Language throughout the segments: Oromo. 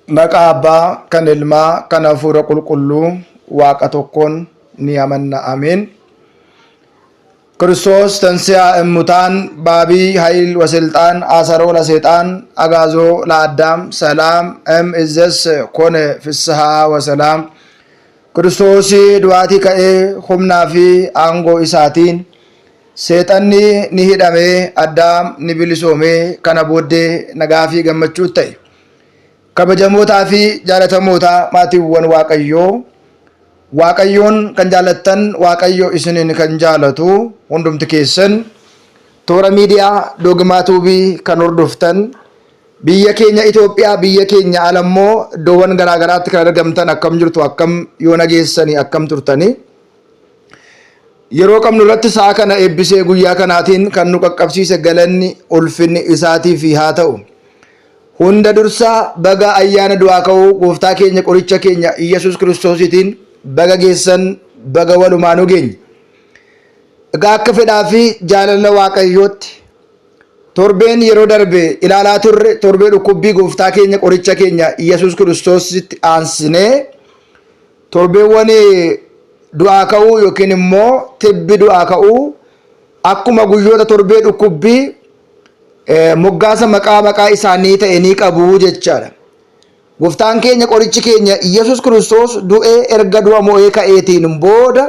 Maqaa Abbaa, kan Ilmaa, kan Hafuura Qulqulluu Waaqa tokkoon ni amanna. Ameen. ክርስቶስ ተንሥአ እሙታን በዐቢይ ኃይል ወሥልጣን አሰሮ ለሰይጣን አግዓዞ ለአዳም ሰላም እምይእዜሰ ኮነ ፍስሐ ወሰላም። ክርስቶስ ዱ'aatii ka'ee humnaa fi aangoo isaatiin seexanni ni hidhamee addaam ni bilisoomee kana booddee nagaa fi gammachuu ta'e. Kabajamootaa fi jaallatamoota maatiiwwan Waaqayyoon kan jaalattan Waaqayyo isiniin kan jaalatu hundumti keessan toora miidiyaa Dogmaa Tuubii kan hordoftan biyya keenya Itoophiyaa, biyya keenya alammoo iddoowwan garaagaraatti kan argamtan akkam jirtu, akkam yoo nageessanii akkam turtanii yeroo qabnu irratti sa'a kana eebbisee guyyaa kanaatiin kan nu qaqqabsiise galanni ulfinni isaatiif haa ta'u. Hunda dursaa baga ayyaana du'aa ka'uu gooftaa keenya qoricha keenya Iyyasuus Kiristoositiin baga geessan, baga walumaan geenye. Egaa akka fedhaa fi jaalala Waaqayyootti torbeen yeroo darbe ilaalaa turre torbee dhukkubbii gooftaa keenya qoricha keenya Iyyasuus Kiristoositti aansinee torbeewwan du'aa ka'uu yookiin immoo tibbi du'aa ka'uu akkuma guyyoota torbee dhukkubbii moggaasa maqaa isaanii ta'e ni qabu jechaadha. Gooftaan keenya qorichi keenya Iyyasuus Kiristoos du'ee erga du'a mo'ee ka'eetiin booda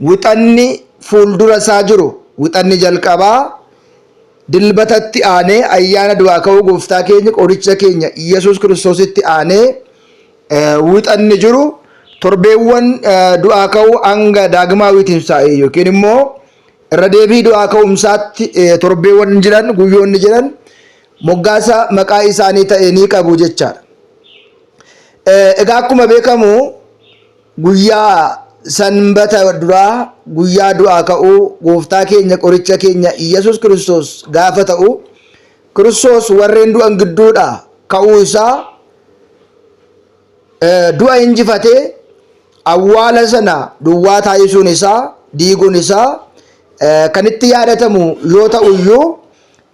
wixanni fuuldura isaa jiru, wixanni jalqabaa dilbatatti aanee ayyaana du'aa ka'uu gooftaa keenya qoricha keenya Iyyasuus Kiristoositti aanee wixanni jiru torbeewwan du'aa ka'uu hanga daagimaawiitiin saa'e yookiin immoo irra deebii du'aa ka'umsaatti torbeewwan jiran, guyyoonni jiran moggaasa maqaa isaanii ta'e ni qabu jechaadha. Egaa akkuma beekamu guyyaa sanbata duraa guyyaa du'aa ka'uu gooftaa keenya qoricha keenya Iyyasuus Kiristoos gaafa ta'u Kiristoos warreen du'an gidduudhaa ka'uu isaa du'a injifatee awwaala sana duwwaa taasisuun isaa, diiguun isaa kan itti yaadatamu yoo ta'u iyyuu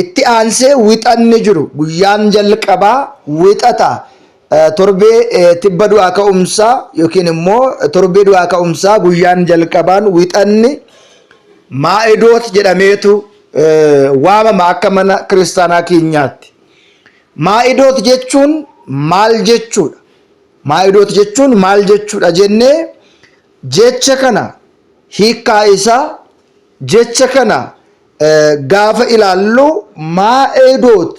itti aansee wixanni jiru guyyaan jalqabaa wixata torbee tibba du'aa ka'umsaa yookiin immoo torbee du'aa ka'umsaa guyyaan jalqabaan wixanni maa'idoot jedhameetu waamama akka mana kiristaanaa keenyaatti. Maa'idoot jechuun maal jechuudha? Maa'idoot jechuun maal jechuudha jennee jecha kana hiikkaa isaa jecha kana gaafa ilaallu maa'idoot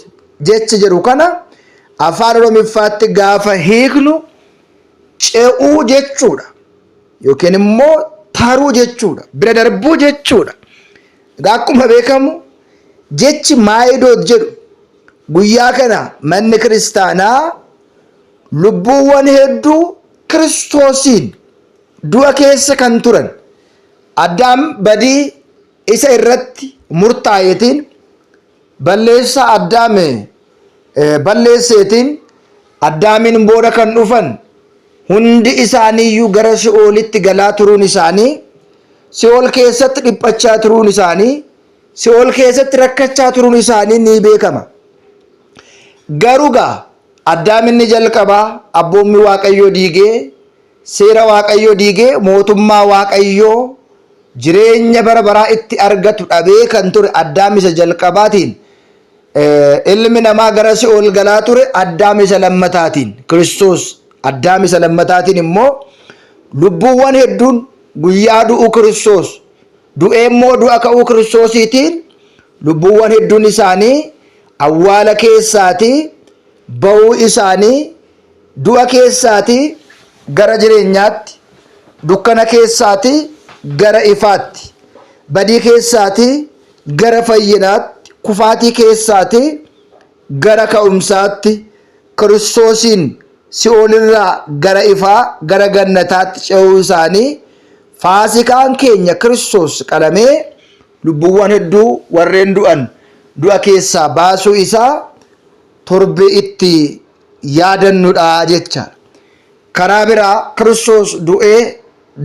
jecha jedhu kana afaan Oromiffaatti gaafa hiiknu ce'uu jechuudha yookiin immoo taruu jechuudha, bira darbuu jechuudha. Egaa akkuma beekamu jechi maa'idoot jedhu guyyaa kana manni kiristaanaa lubbuuwwan hedduu Kiristoosiin du'a keessa kan turan Addaam badii isa irratti murtaa'eetiin balleessaa Addaam balleesseetiin Addaamiin booda kan dhufan hundi isaaniiyyuu gara Si'oolitti galaa turuun isaanii, Si'ool keessatti dhiphachaa turuun isaanii, Si'ool keessatti rakkachaa turuun isaanii ni beekama. Garuu gaa Addaam inni jalqabaa abboommi Waaqayyoo diigee, seera Waaqayyoo diigee, mootummaa Waaqayyoo jireenya bara baraa itti argatu dhabee kan ture Addaam isa jalqabaatiin ilmi namaa gara Si'ool galaa ture Addaam isa lammataatiin, Kiristoos Addaam isa lammataatiin immoo lubbuuwwan hedduun guyyaa du'uu Kiristoos du'ee immoo du'a ka'uu Kiristoosiitiin lubbuuwwan hedduun isaanii awwaala keessaatii ba'uu isaanii du'a keessaatii gara jireenyaatti, dukkana keessaatii gara ifaatti, badii keessaatii gara fayyinaatti, kufaatii keessaatii gara ka'umsaatti, Kiristoosiin Si'oolirraa gara ifaa, gara gannataatti ce'uu isaanii faasikaan keenya Kiristoos qalamee lubbuuwwan hedduu warreen du'an du'a keessaa baasuu isaa torbee itti yaadannudha jechaadha. Karaa biraa Kiristoos du'ee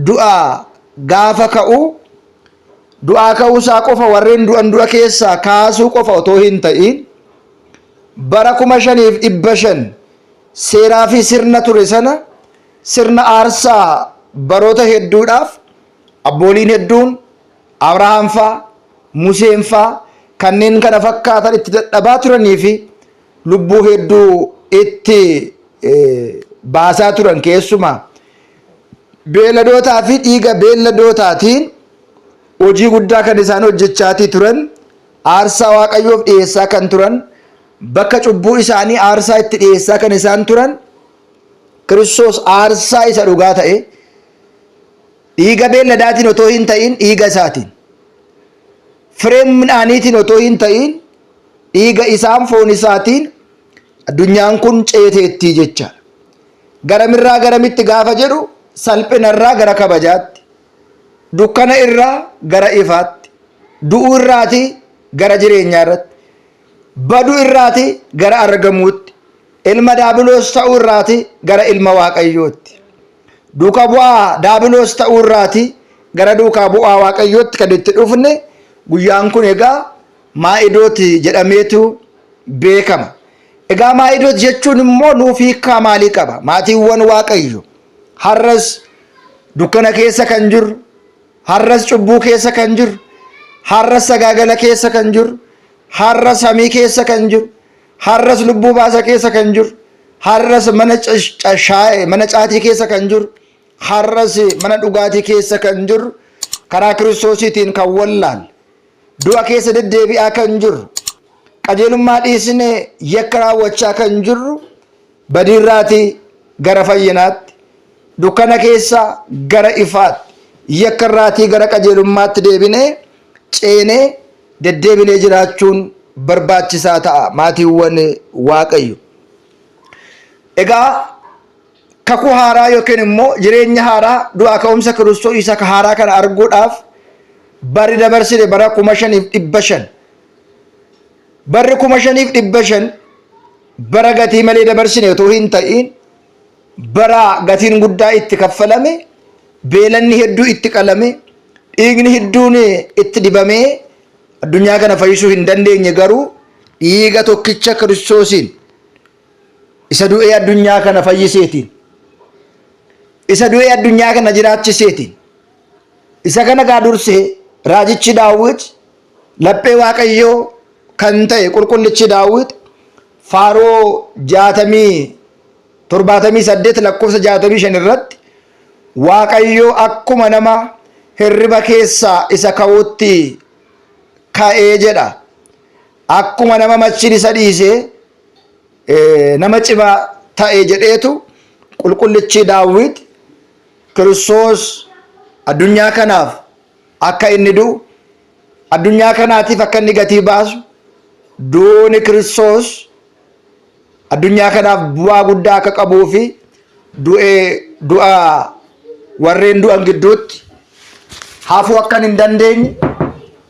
du'aa gaafa ka'u du'aa ka'uu isaa qofa warreen du'an du'a keessaa kaasuu qofa otoo hin ta'in bara 5,500 seeraa fi sirna ture sana sirna aarsaa baroota hedduudhaaf abbooliin hedduun Abrahaam faa, Museen faa kanneen kana fakkaatan itti dadhabaa turanii fi lubbuu hedduu itti baasaa turan. Keessumaa beeladootaa fi dhiiga beeladootaatiin hojii guddaa kan isaan hojjechaatii turan, aarsaa waaqayyoof dhiyeessaa kan turan, bakka cubbuu isaanii aarsaa itti dhiyeessaa kan isaan turan. Kiristoos aarsaa isa dhugaa ta'e dhiiga beeladaatiin otoo hin ta'in dhiiga isaatiin, firee midhaaniitiin otoo hin ta'in dhiiga isaan foon isaatiin addunyaan kun ceeteettii jecha. Garamirraa garamitti gaafa jedhu salphinarraa gara kabajaatti, dukkana irraa gara ifaatti, du'uu irraati gara jireenyaa irratti, baduu irraati gara argamuutti, ilma daabiloos ta'uu irraati gara ilma waaqayyootti, duuka bu'aa daabiloos ta'uu irraati gara duukaa bu'aa waaqayyootti kan itti dhufne guyyaan kun egaa maa'idooti jedhameetu beekama. Egaa maa'idooti jechuun immoo nuuf hiikaa maalii qaba? Maatiiwwan waaqayyo har'as dukkana keessa kan jiru, har'as cubbuu keessa kan jiru, har'as sagaagala keessa kan jiru, har'as hamii keessa kan jiru, har'as lubbuu baasa keessa kan jiru, har'as mana caatii keessa kan jiru, har'as mana dhugaatii keessa kan jiru, karaa kiristoosiitiin kan wallaal du'a keessa deddeebi'aa kan jiru, qajeelummaa dhiisne yakka raawwachaa kan jirru, badiirraati gara fayyinaatti, dukkana keessa gara ifaatti, yakka irraatii gara qajeelummaatti deebinee ceenee deddeebinee jiraachuun barbaachisaa ta'a maatiiwwan waaqayyo. Egaa kakuu haaraa yookiin immoo jireenya haaraa du'aa ka'umsa Kiristoos isa haaraa kana arguudhaaf barri dabarsine bara 5,500 barri 5,500 bara gatii malee dabarsine otoo hin ta'in bara gatiin guddaa itti kaffalame, beelanni hedduu itti qalame, dhiigni hedduun itti dibamee addunyaa kana fayyisuu hin dandeenye garuu dhiiga tokkicha Kiristoosiin isa du'ee addunyaa kana fayyiseetiin, isa du'ee addunyaa kana jiraachiseetiin, isa kana gaadursee raajichi Daawit laphee waaqayyoo kan ta'e qulqullichi Daawit faaroo 78 lakkoofsa 65 irratti waaqayyoo akkuma nama hirriba keessaa isa ka'utti ka'ee jedha. Akkuma nama machiin isa dhiisee nama cimaa ta'e jedheetu qulqullichi Daawit Kiristoos addunyaa kanaaf akka inni du'u, addunyaa kanaatiif akka inni gatii baasu, duuni Kiristoos addunyaa kanaaf bu'aa guddaa akka qabuu fi du'a warreen du'an gidduutti hafuu akka hin dandeenye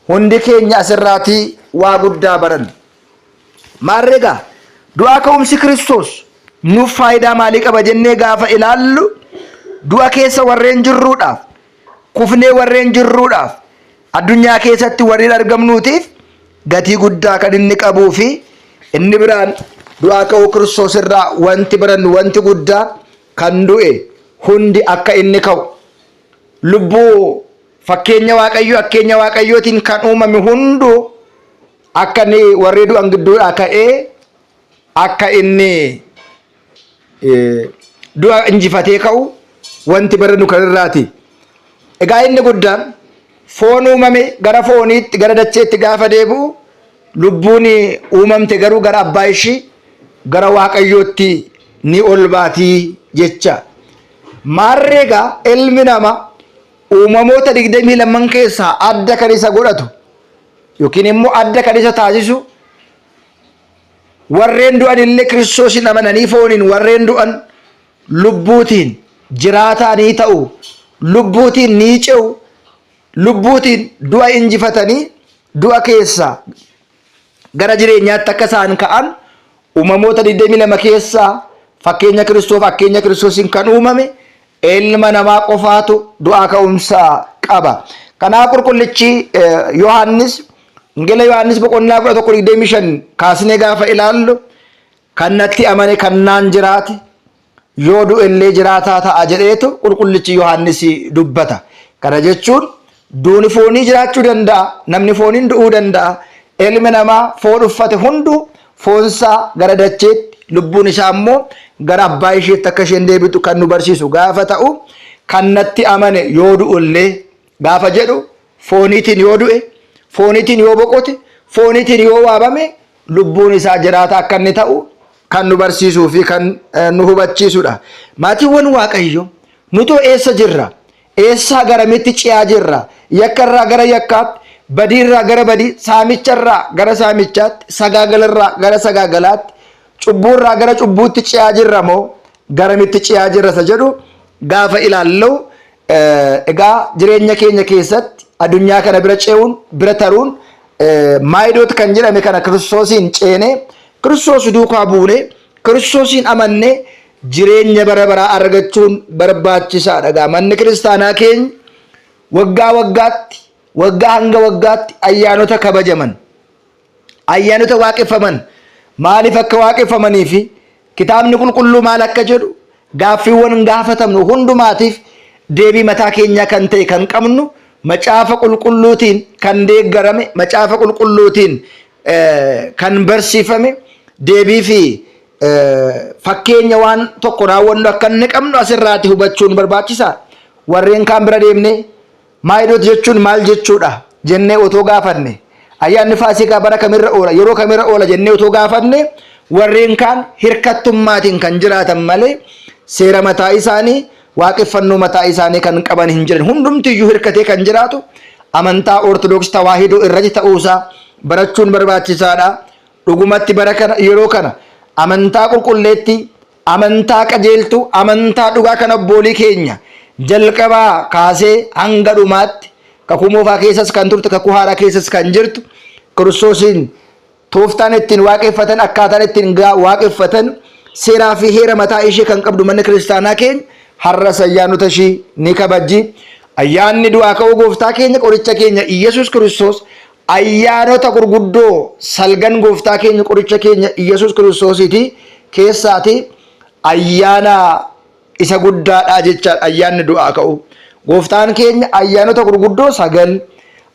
hundi keenya asirraatii waa guddaa baranna. Maarreegaa du'aa ka'umsi Kiristoos nuuf faayidaa maalii qaba jennee gaafa ilaallu, du'a keessa warreen jirruudhaaf, kufnee warreen jirruudhaaf, addunyaa keessatti warreen argamnuutiif gatii guddaa kan inni qabuu fi inni biraan du'aa ka'uu Kiristoos irraa wanti barannu wanti guddaa kan du'e hundi akka inni ka'u, lubbuu fakkeenya waaqayyootiin kan uumame hunduu akka inni warree du'an gidduudhaa ka'ee akka inni du'a injifatee ka'u wanti barannu kan irraati. Egaa inni guddaan foon uumame gara fooniitti gara dacheetti gaafa deebi'u, lubbuun uumamte garuu gara abbaa ishii gara waaqayyootti ni ol baatii jecha. Maarreegaa ilmi namaa uumamoota 22 keessaa adda kan isa godhatu yookiin immoo adda kan isa taasisu, warreen du'an illee Kiristoosin amananii fooniin warreen du'an lubbuutiin jiraataa ni ta'u, lubbuutiin ni ce'u, lubbuutiin du'a injifatanii du'a keessaa gara jireenyaatti akka isaan ka'an uumamoota 22 keessaa fakkeenya Kiristoosin kan uumame ilma namaa qofaatu du'aa ka'umsaa qaba. Kanaaf qulqullichi Yohaannis, Wangeela Yohaannis boqonnaa 11:25 kaasnee gaafa ilaallu kannatti amane kannaan jiraate yoo du'e illee jiraataa ta'a jedheetu qulqullichi Yohaannis dubbata. Kana jechuun duuni foonii jiraachuu danda'a, namni fooniin du'uu danda'a. Ilmi namaa foon uffate hunduu foonsaa gara dacheetti, lubbuun isaa immoo gara abbaa isheetti akka isheen deebitu kan nu barsiisu gaafa ta'u, kannatti amane yoo du'u illee gaafa jedhu fooniitiin yoo du'e, fooniitiin yoo boqote, fooniitiin yoo waabame lubbuun isaa jiraata akka inni ta'u kan nu barsiisuu fi kan nu hubachiisudha. Maatiiwwan Waaqayyo nutoo eessa jirra? Eessaa garamitti ce'aa jirra? Yakkarraa gara yakkaatti, badiirraa gara badii, saamicharraa gara saamichaatti, sagaagalarraa gara sagaagalaatti, cubbuurraa gara cubbuutti ce'aa jirra moo garamitti ce'aa jirra isa jedhu gaafa ilaallu egaa jireenya keenya keessatti addunyaa kana bira ce'uun, bira taruun maayidoot kan jedhame kana Kiristoosiin ceenee, Kiristoos duukaa buunee, Kiristoosiin amannee jireenya bara baraa argachuun barbaachisaadha. Manni kiristaanaa keenya waggaa waggaatti, waggaa hanga waggaatti ayyaanota kabajaman, ayyaanota waaqeffaman. Maaliif akka waaqeffamanii fi kitaabni qulqulluu maal akka jedhu gaaffiiwwan gaafatamnu hundumaatiif deebii mataa keenyaa kan ta'e kan qabnu macaafa qulqulluutiin kan deeggarame, macaafa qulqulluutiin kan barsiifame, deebii fi fakkeenya waan tokko raawwannu akka inni qabnu asirraati hubachuun barbaachisaadha. Warreen kaan bira deemnee maayidoot jechuun maal jechuudha jennee otoo gaafanne, ayyaanni Faasikaa bara kamirra oola, yeroo kamirra oola jennee otoo gaafanne, warreen kaan hirkattummaatiin kan jiraatan malee seera mataa isaanii, waaqeffannoo mataa isaanii kan qaban hin jiran. Hundumtiyyuu hirkatee kan jiraatu amantaa Ortodoksii Tawaahidoo irratti ta'uusaa barachuun barbaachisaadha. Dhugumatti bara kana yeroo kana amantaa qulqulleetti, amantaa qajeeltu, amantaa dhugaa kan abboolii keenya jalqabaa kaasee hanga dhumaatti kakuu moofaa keessas kan turte, kakuu haaraa keessas kan jirtu, Kiristoosiin tooftaan ittiin waaqeffatan, akkaataan ittiin waaqeffatan, seeraa fi heera mataa ishee kan qabdu manni kiristaanaa keenya har'as ayyaanota ishii ni kabajji. Ayyaanni du'aa ka'uu gooftaa keenya, qoricha keenya Iyyasuus Kiristoos, ayyaanota gurguddoo salgan gooftaa keenya, qoricha keenya Iyyasuus Kiristoosiiti keessaati ayyaana isa guddaadha jechaadha. Ayyaanni du'aa ka'u gooftaan keenya ayyaanota gurguddoo sagal,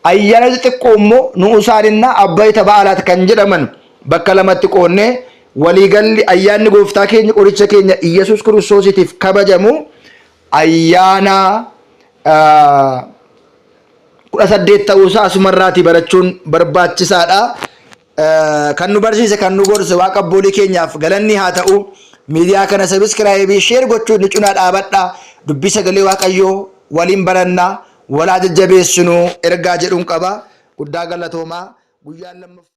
ayyaanota xiqqoo immoo nu'usaaninna abbayita ba'aalaat kan jedhaman bakka lamatti qoonnee waliigalli ayyaanni gooftaa keenya, qoricha keenya Iyyasuus Kiristoosiitiif kabajamu ayyaana 18 ta'uusaa asumarraatii barachuun barbaachisaadha. Kan nu barsiise, kan nu gorse waaqa abboolii keenyaaf galanni haa ta'u. Miidiyaa kana sabiskiraayibii, sheer gochuun ni cinaa dhaabadha. Dubbii sagalee Waaqayyoo waliin barannaa, walaa jajjabeessinuu ergaa jedhuun qaba. Guddaa galatoomaa. Guyyaan lammaffaa